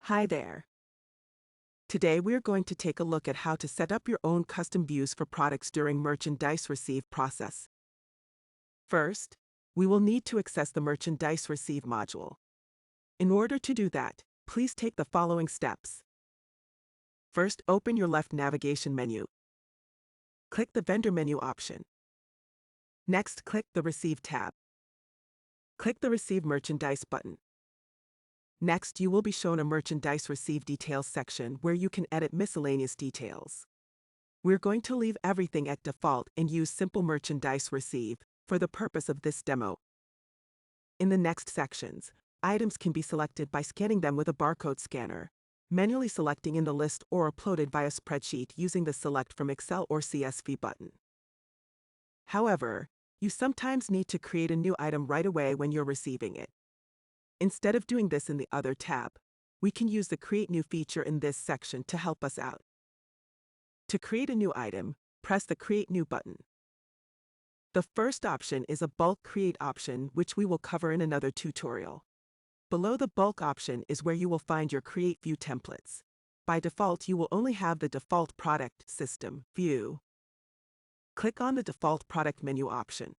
Hi there. Today we are going to take a look at how to set up your own custom views for products during merchandise receive process. First, we will need to access the merchandise receive module. In order to do that, please take the following steps. First, open your left navigation menu. Click the vendor menu option. Next, click the Receive tab. Click the Receive Merchandise button. Next, you will be shown a Merchandise Receive Details section where you can edit miscellaneous details. We're going to leave everything at default and use Simple Merchandise Receive for the purpose of this demo. In the next sections, items can be selected by scanning them with a barcode scanner, manually selecting in the list or uploaded via spreadsheet using the Select from Excel or CSV button. However, you sometimes need to create a new item right away when you're receiving it. Instead of doing this in the other tab, we can use the Create New feature in this section to help us out. To create a new item, press the Create New button. The first option is a bulk create option, which we will cover in another tutorial. Below the bulk option is where you will find your Create View templates. By default, you will only have the default product system view. Click on the default product menu option.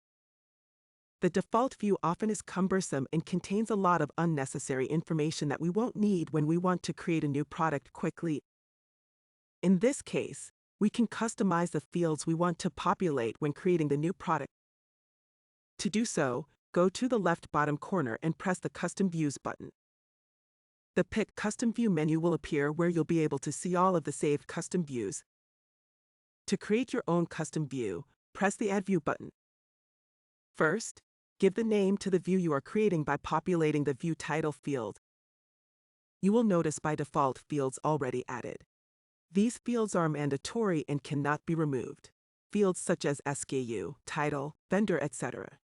The default view often is cumbersome and contains a lot of unnecessary information that we won't need when we want to create a new product quickly. In this case, we can customize the fields we want to populate when creating the new product. To do so, go to the left bottom corner and press the Custom Views button. The Pick Custom View menu will appear where you'll be able to see all of the saved custom views. To create your own custom view, press the Add View button. First, give the name to the view you are creating by populating the View Title field. You will notice by default fields already added. These fields are mandatory and cannot be removed. Fields such as SKU, title, vendor, etc.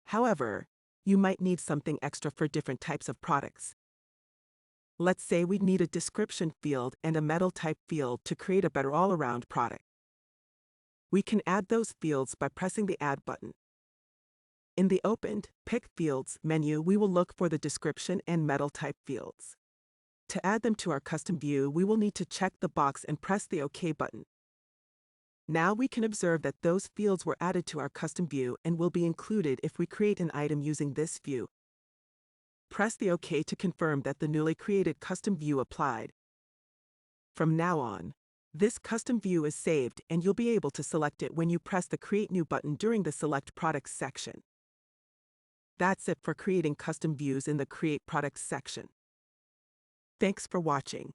However, you might need something extra for different types of products. Let's say we need a description field and a metal type field to create a better all-around product. We can add those fields by pressing the Add button. In the opened Pick Fields menu, we will look for the description and metal type fields. To add them to our custom view, we will need to check the box and press the OK button. Now we can observe that those fields were added to our custom view and will be included if we create an item using this view. Press the OK to confirm that the newly created custom view applied. From now on, this custom view is saved and you'll be able to select it when you press the Create New button during the Select Products section. That's it for creating custom views in the Create Products section. Thanks for watching.